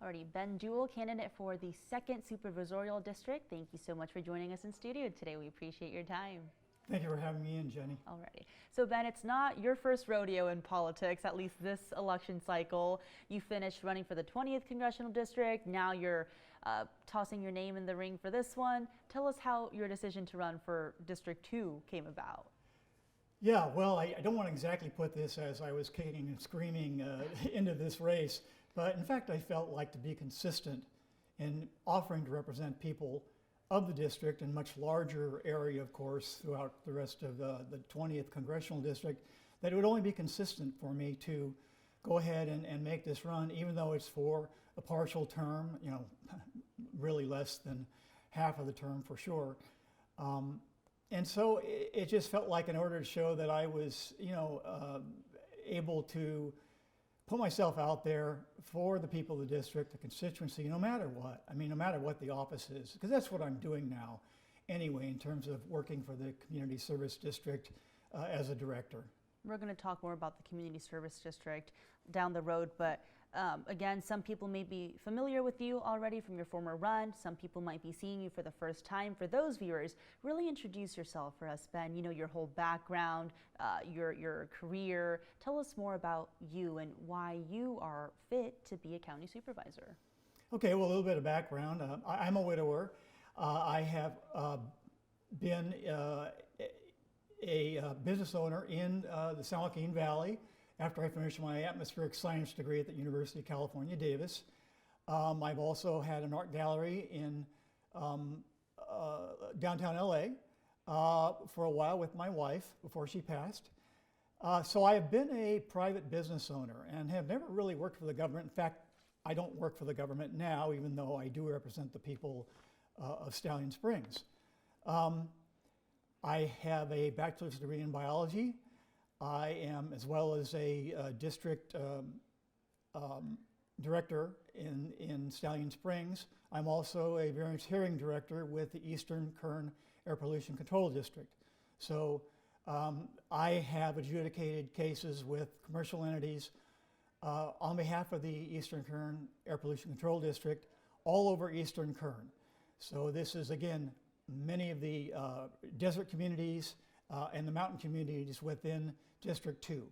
Alrighty, Ben Dewell, candidate for the 2nd Supervisorial District. Thank you so much for joining us in studio today. We appreciate your time. Thank you for having me in, Jenny. Alrighty. So Ben, it's not your first rodeo in politics, at least this election cycle. You finished running for the 20th Congressional District. Now you're tossing your name in the ring for this one. Tell us how your decision to run for District 2 came about. Yeah, well, I don't want to exactly put this as I was kicking and screaming into this race, but in fact I felt like to be consistent in offering to represent people of the district and much larger area, of course, throughout the rest of the 20th Congressional District, that it would only be consistent for me to go ahead and make this run, even though it's for a partial term, you know, really less than half of the term for sure. And so it just felt like, in order to show that I was, able to put myself out there for the people of the district, the constituency, no matter what. I mean, no matter what the office is, because that's what I'm doing now anyway, in terms of working for the Community Service District as a director. We're going to talk more about the Community Service District down the road, but again, some people may be familiar with you already from your former run. Some people might be seeing you for the first time. For those viewers, really introduce yourself for us, Ben. You know, your whole background, your career. Tell us more about you and why you are fit to be a county supervisor. Okay, well, a little bit of background. I'm a widower. I have been a business owner in the San Joaquin Valley after I finished my atmospheric science degree at the University of California, Davis. I've also had an art gallery in downtown LA for a while with my wife before she passed. So I have been a private business owner and have never really worked for the government. In fact, I don't work for the government now, even though I do represent the people of Stallion Springs. I have a bachelor's degree in biology. I am, as well as a district director in Stallion Springs. I'm also a variance hearing director with the Eastern Kern Air Pollution Control District. So I have adjudicated cases with commercial entities on behalf of the Eastern Kern Air Pollution Control District all over Eastern Kern. So this is, again, many of the desert communities and the mountain communities within District 2.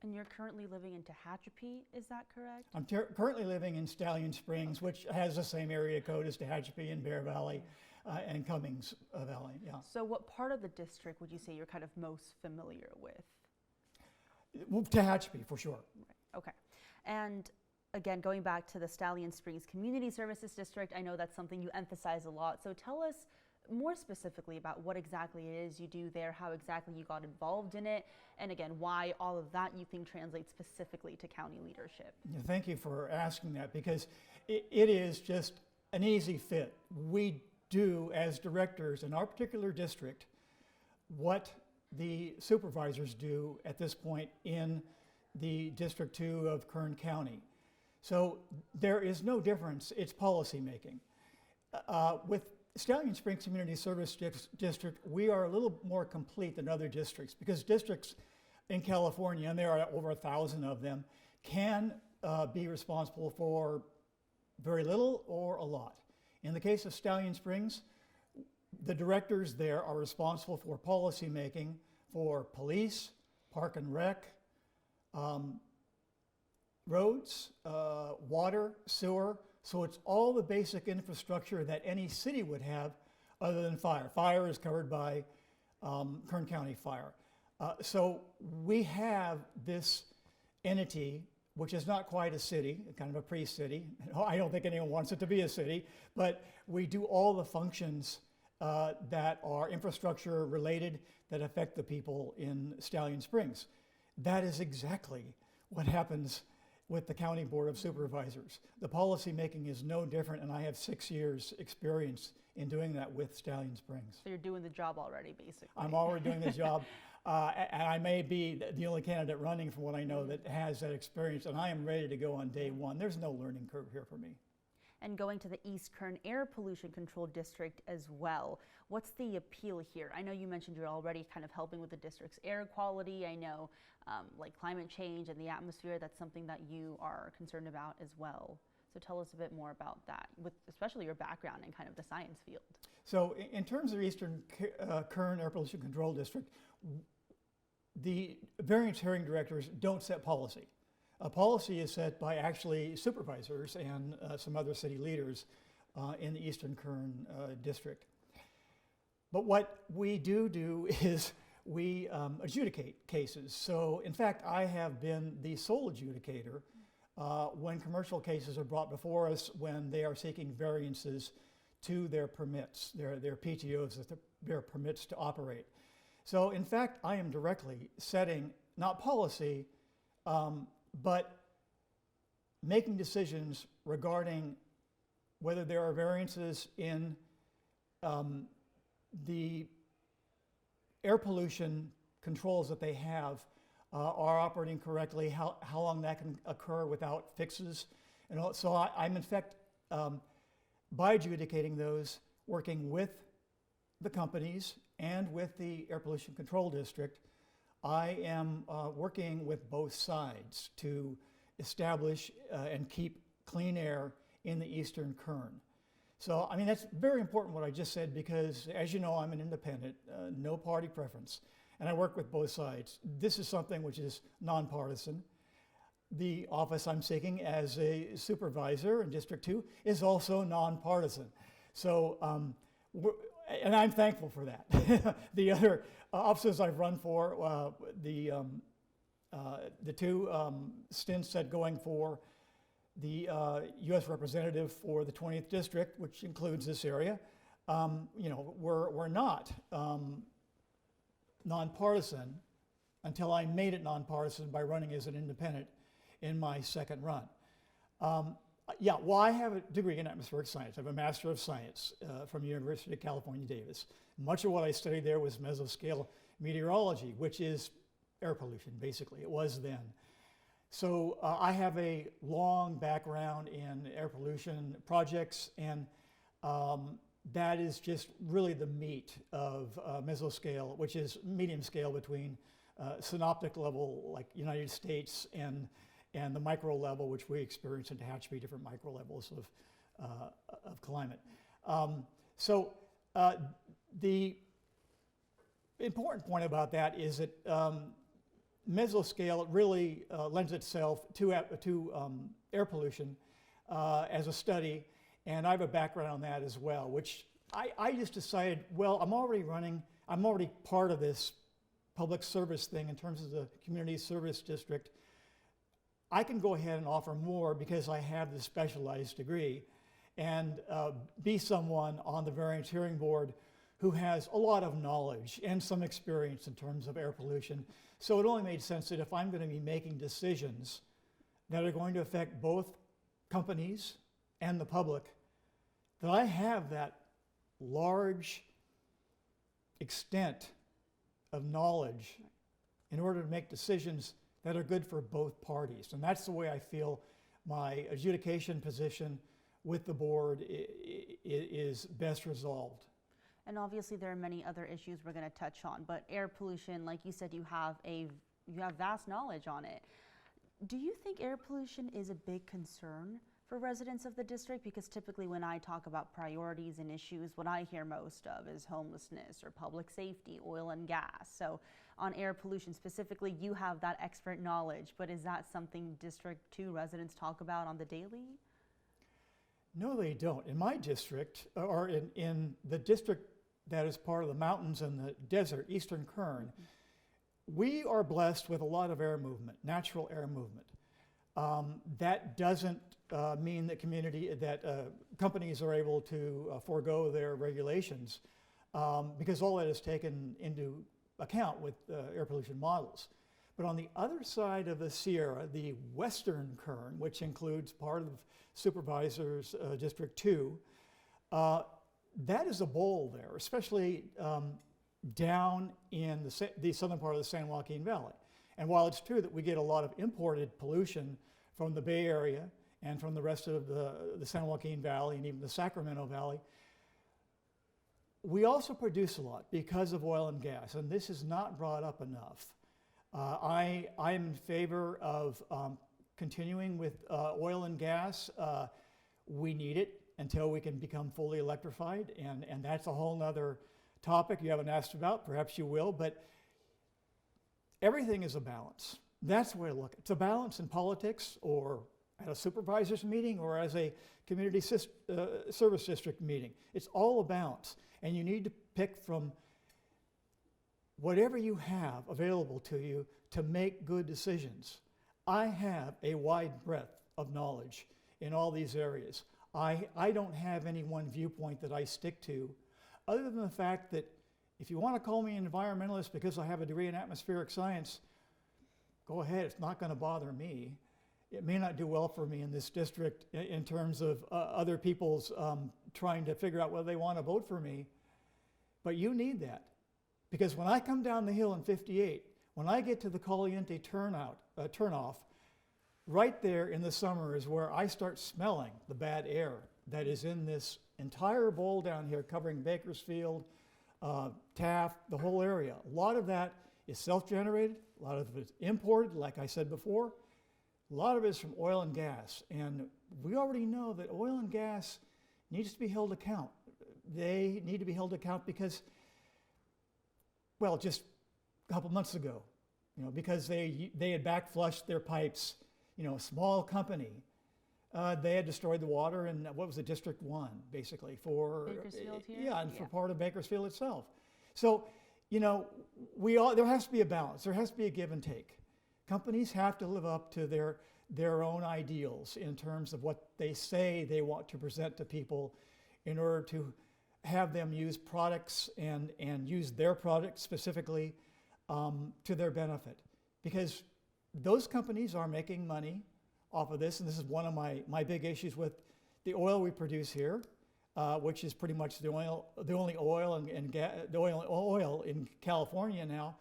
And you're currently living in Tehachapi, is that correct? I'm currently living in Stallion Springs, which has the same area code as Tehachapi and Bear Valley and Cummings Valley. Yeah. So what part of the district would you say you're kind of most familiar with? Well, Tehachapi, for sure. Right. Okay. And again, going back to the Stallion Springs Community Services District, I know that's something you emphasize a lot. So tell us more specifically about what exactly it is you do there, how exactly you got involved in it, and again, why all of that you think translates specifically to county leadership. Yeah, thank you for asking that, because it is just an easy fit. We do, as directors in our particular district, what the supervisors do at this point in the District 2 of Kern County. So there is no difference. It's policy making. With Stallion Springs Community Service District, we are a little more complete than other districts, because districts in California, and there are over 1,000 of them, can be responsible for very little or a lot. In the case of Stallion Springs, the directors there are responsible for policy making for police, park and rec, roads, water, sewer. So it's all the basic infrastructure that any city would have other than fire. Fire is covered by Kern County Fire. So we have this entity, which is not quite a city, kind of a pre-city. I don't think anyone wants it to be a city, but we do all the functions that are infrastructure related that affect the people in Stallion Springs. That is exactly what happens with the County Board of Supervisors. The policy making is no different, and I have 6 years experience in doing that with Stallion Springs. So you're doing the job already, basically. I'm already doing the job, and I may be the only candidate running, from what I know, that has that experience, and I am ready to go on day one. There's no learning curve here for me. And going to the East Kern Air Pollution Control District as well. What's the appeal here? I know you mentioned you're already kind of helping with the district's air quality. I know like climate change and the atmosphere, that's something that you are concerned about as well. So tell us a bit more about that, with especially your background in kind of the science field. So in terms of Eastern Kern Air Pollution Control District, the variance hearing directors don't set policy. Policy is set by actually supervisors and some other city leaders in the Eastern Kern District. But what we do is we adjudicate cases. So in fact, I have been the sole adjudicator when commercial cases are brought before us when they are seeking variances to their permits, their PTOs, their permits to operate. So in fact, I am directly setting, not policy, but making decisions regarding whether there are variances in the air pollution controls that they have are operating correctly, how long that can occur without fixes. And so I'm in fact, by adjudicating those, working with the companies and with the Air Pollution Control District, I am working with both sides to establish and keep clean air in the Eastern Kern. So, I mean, that's very important what I just said because, as you know, I'm an independent, no party preference, and I work with both sides. This is something which is nonpartisan. The office I'm seeking as a supervisor in District 2 is also nonpartisan. So, and I'm thankful for that. The other offices I've run for, the two stints at going for the U.S. representative for the 20th district, which includes this area, you know, we're not nonpartisan until I made it nonpartisan by running as an independent in my second run. Yeah, well, I have a degree in atmospheric science. I have a Master of Science from the University of California, Davis. Much of what I studied there was mesoscale meteorology, which is air pollution, basically. It was then. So I have a long background in air pollution projects, and that is just really the meat of mesoscale, which is medium scale between synoptic level, like United States, and the micro level, which we experience in Tehachapi, different micro levels of climate. So the important point about that is that mesoscale really lends itself to air pollution as a study, and I have a background on that as well, which I just decided, well, I'm already part of this public service thing in terms of the community service district. I can go ahead and offer more because I have this specialized degree and be someone on the variance hearing board who has a lot of knowledge and some experience in terms of air pollution. So it only made sense that if I'm going to be making decisions that are going to affect both companies and the public, that I have that large extent of knowledge in order to make decisions that are good for both parties. And that's the way I feel my adjudication position with the board is best resolved. And obviously there are many other issues we're going to touch on, but air pollution, like you said, you have vast knowledge on it. Do you think air pollution is a big concern for residents of the district? Because typically when I talk about priorities and issues, what I hear most of is homelessness or public safety, oil and gas. So on air pollution specifically, you have that expert knowledge, but is that something District 2 residents talk about on the daily? No, they don't. In my district, or in the district that is part of the mountains and the desert, Eastern Kern, we are blessed with a lot of air movement, natural air movement. That doesn't mean that companies are able to forego their regulations because all that is taken into account with air pollution models. But on the other side of the Sierra, the Western Kern, which includes part of Supervisors District 2, that is a bowl there, especially down in the southern part of the San Joaquin Valley. And while it's true that we get a lot of imported pollution from the Bay Area and from the rest of the San Joaquin Valley and even the Sacramento Valley, we also produce a lot because of oil and gas, and this is not brought up enough. I am in favor of continuing with oil and gas We need it until we can become fully electrified, and that's a whole nother topic you haven't asked about. Perhaps you will, but everything is a balance. That's the way to look at it. It's a balance in politics, or at a supervisor's meeting, or as a community service district meeting. It's all a balance, and you need to pick from whatever you have available to you to make good decisions. I have a wide breadth of knowledge in all these areas. I don't have any one viewpoint that I stick to, other than the fact that if you want to call me an environmentalist because I have a degree in atmospheric science, go ahead, it's not going to bother me. It may not do well for me in this district in terms of other people's trying to figure out whether they want to vote for me, but you need that. Because when I come down the hill in 58, when I get to the Caliente turnoff, right there in the summer is where I start smelling the bad air that is in this entire bowl down here covering Bakersfield, Taft, the whole area. A lot of that is self-generated, a lot of it is imported, like I said before. A lot of it is from oil and gas, and we already know that oil and gas needs to be held account. They need to be held account because, well, just a couple months ago, because they had backflushed their pipes, a small company. They had destroyed the water in, what was it, District 1, basically, for Bakersfield here? Yeah, and for part of Bakersfield itself. So, there has to be a balance. There has to be a give and take. Companies have to live up to their own ideals in terms of what they say they want to present to people in order to have them use products and use their products specifically to their benefit. Because those companies are making money off of this, and this is one of my big issues with the oil we produce here, which is pretty much the only oil oil in California now.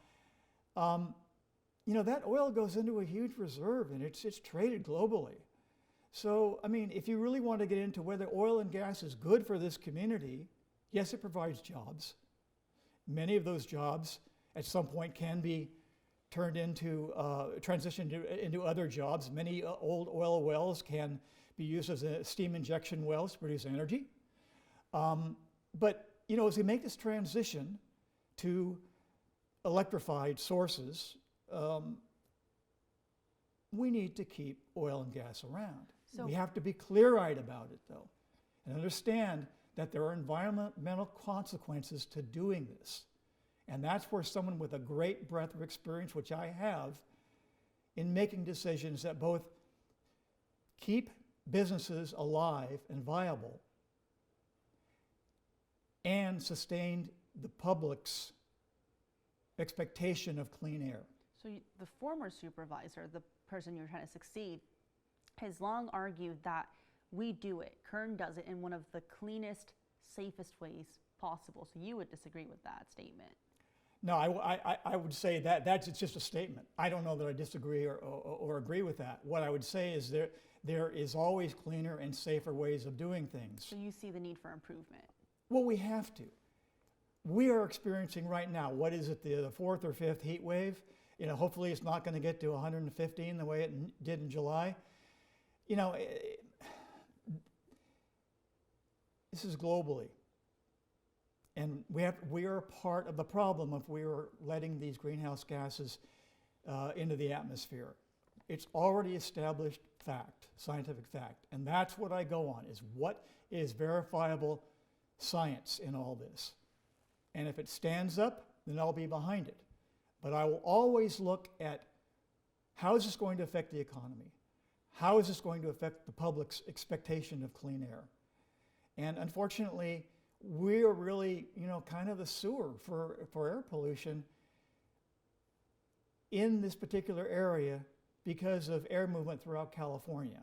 That oil goes into a huge reserve, and it's traded globally. So, if you really want to get into whether oil and gas is good for this community, yes, it provides jobs. Many of those jobs at some point can be turned into, transitioned into other jobs. Many old oil wells can be used as steam injection wells to produce energy. But, as we make this transition to electrified sources, we need to keep oil and gas around. We have to be clear-eyed about it, though, and understand that there are environmental consequences to doing this. And that's where someone with a great breadth of experience, which I have, in making decisions that both keep businesses alive and viable and sustain the public's expectation of clean air. So the former supervisor, the person you're trying to succeed, has long argued that we do it. Kern does it in one of the cleanest, safest ways possible. So you would disagree with that statement? No, I would say that's just a statement. I don't know that I disagree or agree with that. What I would say is there is always cleaner and safer ways of doing things. So you see the need for improvement? Well, we have to. We are experiencing right now, what is it, the fourth or fifth heat wave? Hopefully it's not going to get to 115 the way it did in July. This is globally. And we are part of the problem if we are letting these greenhouse gases into the atmosphere. It's already established fact, scientific fact. And that's what I go on, is what is verifiable science in all this. And if it stands up, then I'll be behind it. But I will always look at how is this going to affect the economy? How is this going to affect the public's expectation of clean air? And unfortunately, we are really, kind of the sewer for air pollution in this particular area because of air movement throughout California.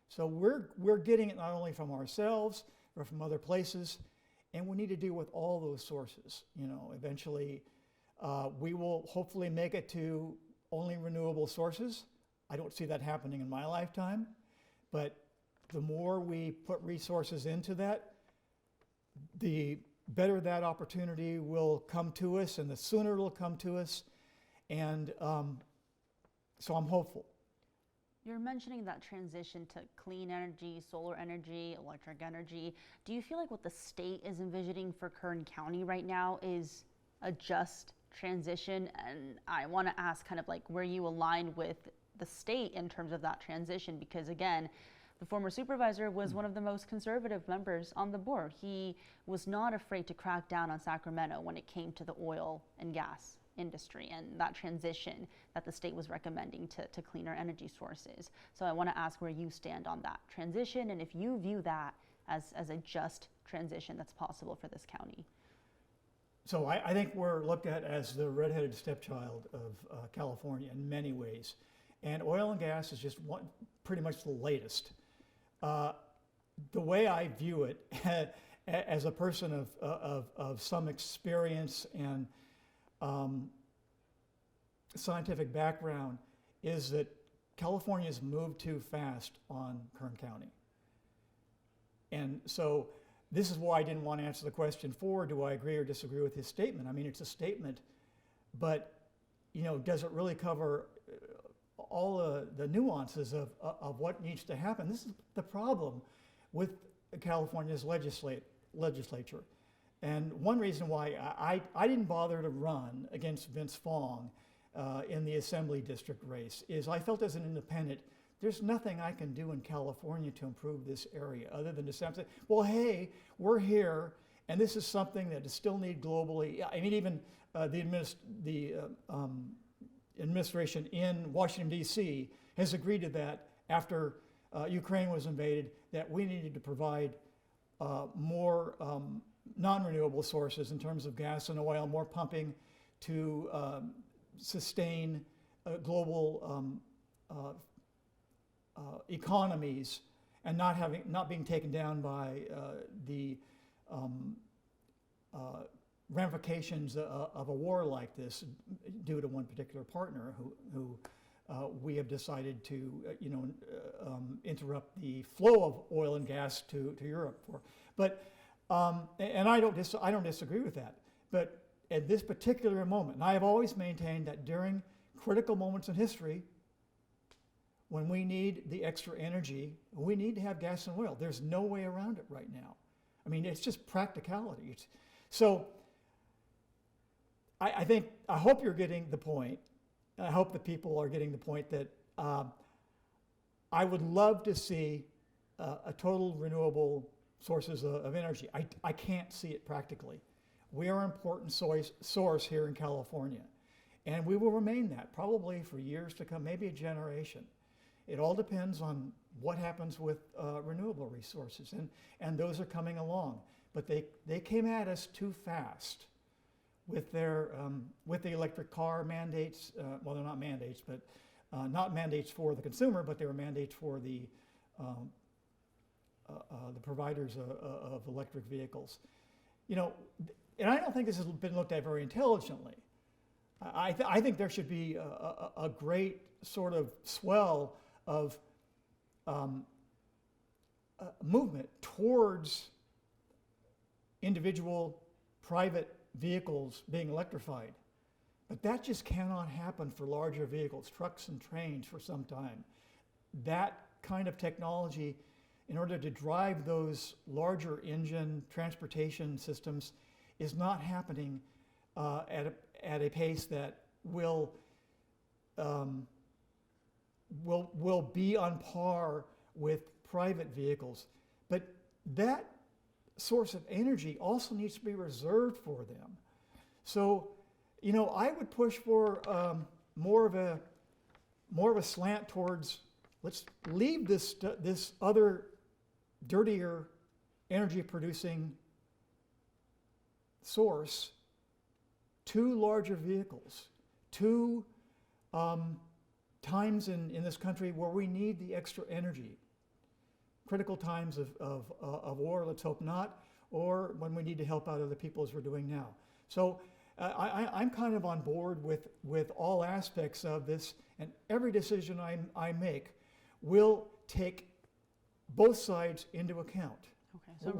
So we're getting it not only from ourselves, but from other places, and we need to deal with all those sources. Eventually, we will hopefully make it to only renewable sources. I don't see that happening in my lifetime, but the more we put resources into that, the better that opportunity will come to us, and the sooner it'll come to us. And so I'm hopeful. You're mentioning that transition to clean energy, solar energy, electric energy. Do you feel like what the state is envisioning for Kern County right now is a just transition? And I want to ask kind of like where you align with the state in terms of that transition, because again, the former supervisor was one of the most conservative members on the board. He was not afraid to crack down on Sacramento when it came to the oil and gas industry and that transition that the state was recommending to cleaner energy sources. So I want to ask where you stand on that transition and if you view that as a just transition that's possible for this county. So I think we're looked at as the redheaded stepchild of California in many ways. And oil and gas is just pretty much the latest. The way I view it as a person of some experience and scientific background is that California's moved too fast on Kern County. And so this is why I didn't want to answer the question do I agree or disagree with his statement. I mean, it's a statement, but does it really cover all the nuances of what needs to happen? This is the problem with California's legislature. And one reason why I didn't bother to run against Vince Fong in the Assembly District race is I felt as an independent, there's nothing I can do in California to improve this area other than to say, well, hey, we're here, and this is something that is still needed globally. I mean, even the administration in Washington, D.C. has agreed to that after Ukraine was invaded, that we needed to provide more non-renewable sources in terms of gas and oil, more pumping to sustain global economies and not being taken down by the ramifications of a war like this due to one particular partner who we have decided to interrupt the flow of oil and gas to Europe for. But and I don't disagree with that. But at this particular moment, and I have always maintained that during critical moments in history, when we need the extra energy, we need to have gas and oil. There's no way around it right now. I mean, it's just practicality. So I hope you're getting the point. I hope that people are getting the point that I would love to see a total renewable sources of energy. I can't see it practically. We are an important source here in California, and we will remain that probably for years to come, maybe a generation. It all depends on what happens with renewable resources, and those are coming along. But they came at us too fast with their with the electric car mandates. Well, they're not mandates, but not mandates for the consumer, but they were mandates for the providers of electric vehicles. And I don't think this has been looked at very intelligently. I think there should be a great sort of swell of movement towards individual private vehicles being electrified. But that just cannot happen for larger vehicles, trucks and trains for some time. That kind of technology, in order to drive those larger engine transportation systems, is not happening at a pace that will be on par with private vehicles. But that source of energy also needs to be reserved for them. So, I would push for more of a slant towards let's leave this other dirtier energy producing source to larger vehicles, to times in this country where we need the extra energy. Critical times of war, let's hope not, or when we need to help out other people as we're doing now. So I'm kind of on board with all aspects of this, and every decision I make will take both sides into account. Okay, so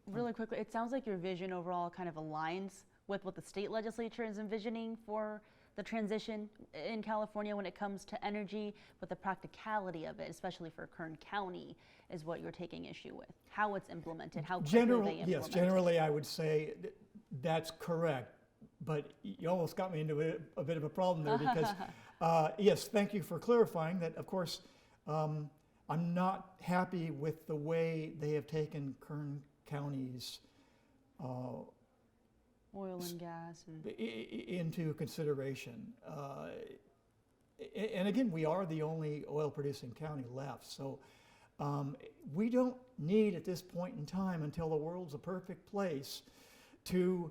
really quickly, it sounds like your vision overall kind of aligns with what the state legislature is envisioning for the transition in California when it comes to energy, but the practicality of it, especially for Kern County, is what you're taking issue with. How it's implemented, how quickly they implement. Yes, generally I would say that's correct, but you almost got me into a bit of a problem there because, yes, thank you for clarifying that. Of course, I'm not happy with the way they have taken Kern County's oil and gas into consideration. And again, we are the only oil-producing county left, so we don't need at this point in time, until the world's a perfect place, to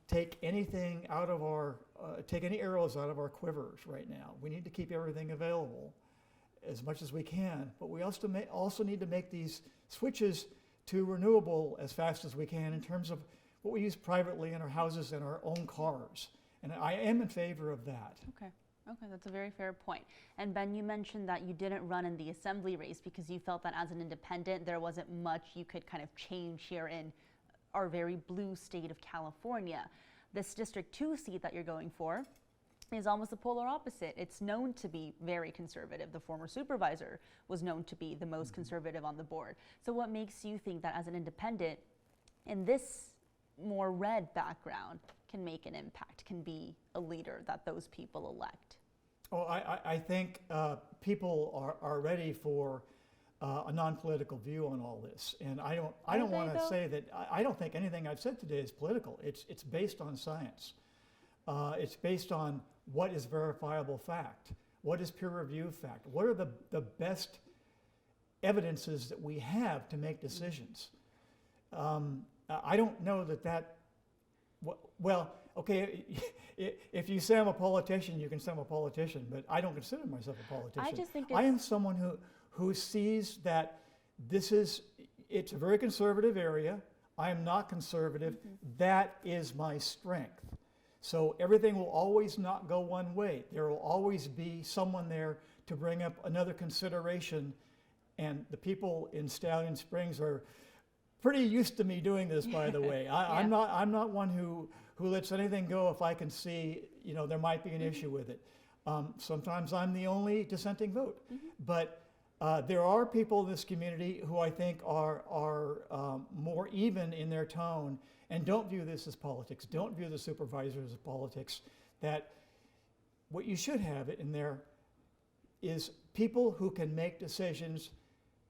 take anything out of our, take any arrows out of our quivers right now. We need to keep everything available as much as we can, but we also need to make these switches to renewable as fast as we can in terms of what we use privately in our houses and our own cars. And I am in favor of that. Okay, that's a very fair point. And Ben, you mentioned that you didn't run in the assembly race because you felt that as an independent, there wasn't much you could kind of change here in our very blue state of California. This District 2 seat that you're going for is almost the polar opposite. It's known to be very conservative. The former supervisor was known to be the most conservative on the board. So what makes you think that as an independent in this more red background can make an impact, can be a leader that those people elect? Oh, I think people are ready for a non-political view on all this, and I don't want to say that I don't think anything I've said today is political. It's based on science. It's based on what is verifiable fact, what is peer review fact, what are the best evidences that we have to make decisions. I don't know that well, okay, if you say I'm a politician, you can say I'm a politician, but I don't consider myself a politician. I just think I am someone who sees that it's a very conservative area. I am not conservative. That is my strength. So everything will always not go one way. There will always be someone there to bring up another consideration, and the people in Stallion Springs are pretty used to me doing this, by the way. I'm not one who lets anything go if I can see, there might be an issue with it. Sometimes I'm the only dissenting vote, but there are people in this community who I think are more even in their tone and don't view this as politics, don't view the supervisors as politics. That what you should have in there is people who can make decisions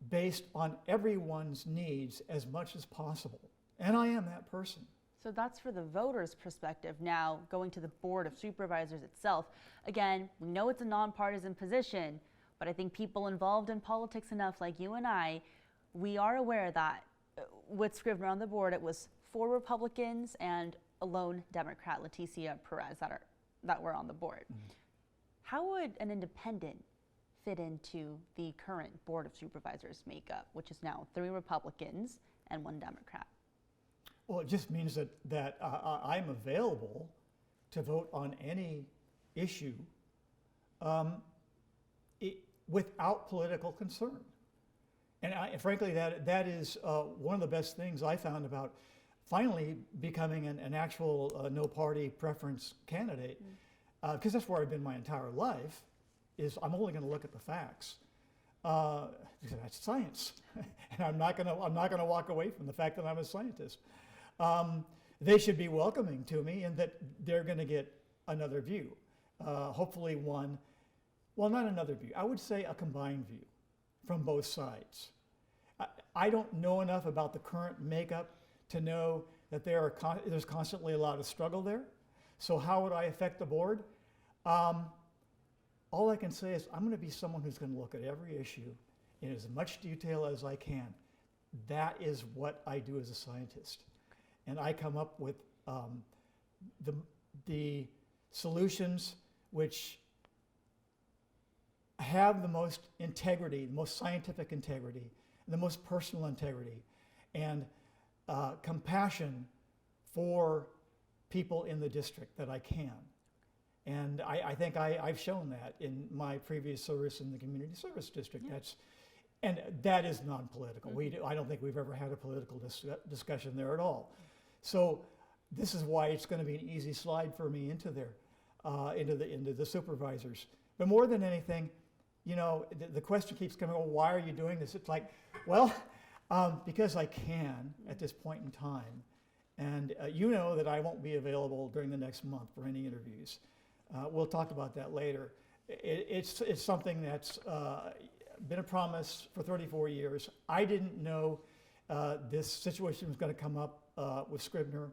based on everyone's needs as much as possible. And I am that person. So that's for the voters' perspective. Now, going to the Board of Supervisors itself, again, we know it's a nonpartisan position, but I think people involved in politics enough, like you and I, we are aware that with Scrivner on the board, it was 4 Republicans and a lone Democrat, Leticia Perez, that were on the board. How would an independent fit into the current Board of Supervisors makeup, which is now 3 Republicans and 1 Democrat? Well, it just means that I'm available to vote on any issue without political concern. And frankly, that is one of the best things I found about finally becoming an actual no-party preference candidate, because that's where I've been my entire life. Is I'm only going to look at the facts. That's science, and I'm not going to walk away from the fact that I'm a scientist. They should be welcoming to me, and that they're going to get another view, hopefully one. Well, not another view. I would say a combined view from both sides. I don't know enough about the current makeup to know that there's constantly a lot of struggle there. So how would I affect the board? All I can say is I'm going to be someone who's going to look at every issue in as much detail as I can. That is what I do as a scientist. And I come up with the solutions which have the most integrity, the most scientific integrity, the most personal integrity, and compassion for people in the district that I can. And I think I've shown that in my previous service in the Community Service District. Yeah. That is non-political. I don't think we've ever had a political discussion there at all. So this is why it's going to be an easy slide for me into there. into the supervisors. But more than anything, you know, the question keeps coming, well, why are you doing this? It's like, well, because I can at this point in time. And you know that I won't be available during the next month for any interviews. We'll talk about that later. It's something that's been a promise for 34 years. I didn't know this situation was going to come up with Scrivner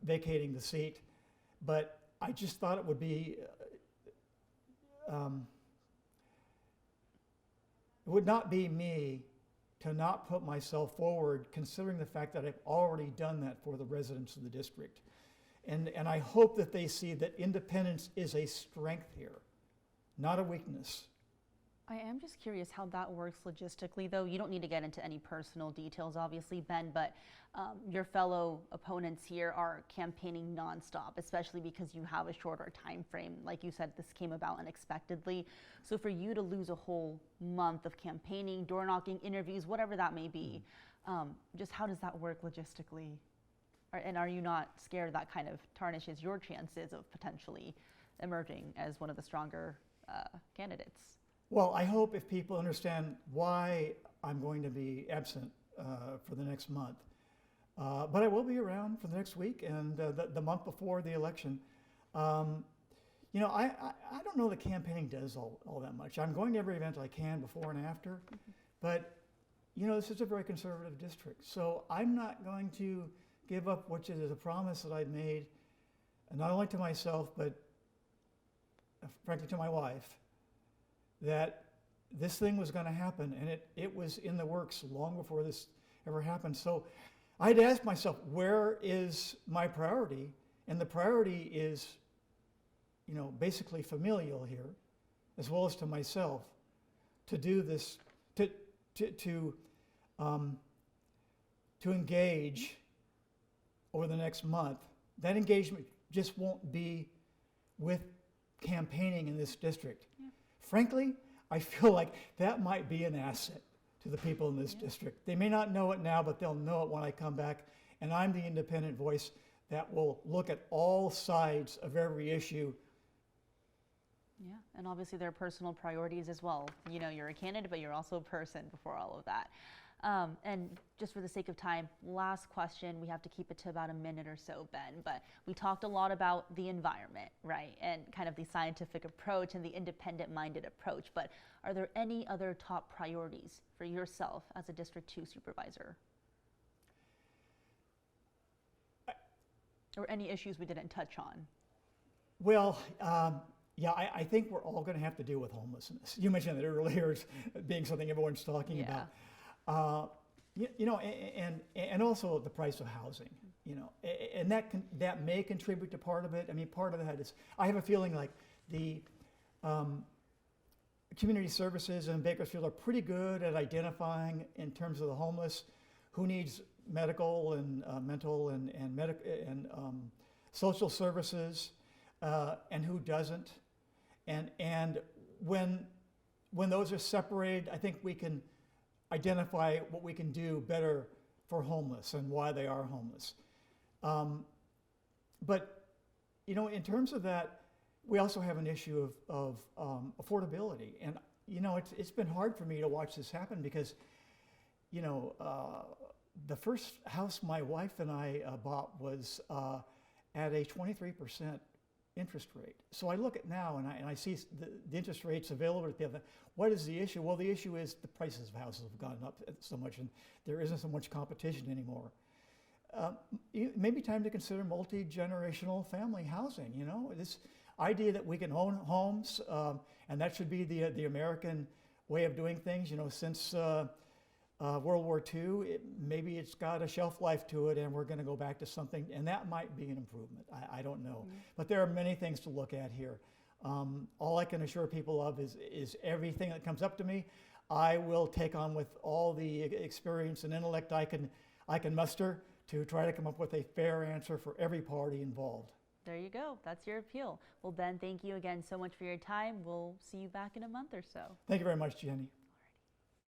vacating the seat, but I just thought it would be, it would not be me to not put myself forward, considering the fact that I've already done that for the residents of the district. And I hope that they see that independence is a strength here, not a weakness. I am just curious how that works logistically, though. You don't need to get into any personal details, obviously, Ben, but your fellow opponents here are campaigning nonstop, especially because you have a shorter time frame. Like you said, this came about unexpectedly. So for you to lose a whole month of campaigning, door knocking, interviews, whatever that may be, just how does that work logistically? And are you not scared that kind of tarnishes your chances of potentially emerging as one of the stronger candidates? Well, I hope if people understand why I'm going to be absent for the next month. But I will be around for the next week and the month before the election. You know, I don't know that campaigning does all that much. I'm going to every event I can before and after. But, you know, this is a very conservative district. So I'm not going to give up which is a promise that I've made, not only to myself, but frankly to my wife, that this thing was going to happen, and it was in the works long before this ever happened. So I had to ask myself, where is my priority? And the priority is, you know, basically familial here, as well as to myself, to do this, to engage over the next month. That engagement just won't be with campaigning in this district. Yeah. Frankly, I feel like that might be an asset to the people in this district. They may not know it now, but they'll know it when I come back. And I'm the independent voice that will look at all sides of every issue. Yeah, and obviously there are personal priorities as well. You know, you're a candidate, but you're also a person before all of that. And just for the sake of time, last question, we have to keep it to about a minute or so, Ben, but we talked a lot about the environment, right? And kind of the scientific approach and the independent-minded approach, but are there any other top priorities for yourself as a District 2 supervisor? Or any issues we didn't touch on? Well, yeah, I think we're all going to have to deal with homelessness. You mentioned that earlier as being something everyone's talking about. You know, and also the price of housing, you know, and that may contribute to part of it. I mean, part of that is, I have a feeling like the community services in Bakersfield are pretty good at identifying, in terms of the homeless, who needs medical and mental and social services, and who doesn't. And when those are separated, I think we can identify what we can do better for homeless and why they are homeless. But, you know, in terms of that, we also have an issue of affordability. And, you know, it's been hard for me to watch this happen because, you know, the first house my wife and I bought was at a 23% interest rate. So I look at now and I see the interest rates available at the other. What is the issue? Well, the issue is the prices of houses have gone up so much and there isn't so much competition anymore. It may be time to consider multi-generational family housing, you know, this idea that we can own homes, and that should be the American way of doing things, you know, since World War II, maybe it's got a shelf life to it and we're going to go back to something, and that might be an improvement. I don't know. Mm-hmm. But there are many things to look at here. All I can assure people of is everything that comes up to me, I will take on with all the experience and intellect I can muster to try to come up with a fair answer for every party involved. There you go. That's your appeal. Well, Ben, thank you again so much for your time. We'll see you back in a month or so. Thank you very much, Jenny.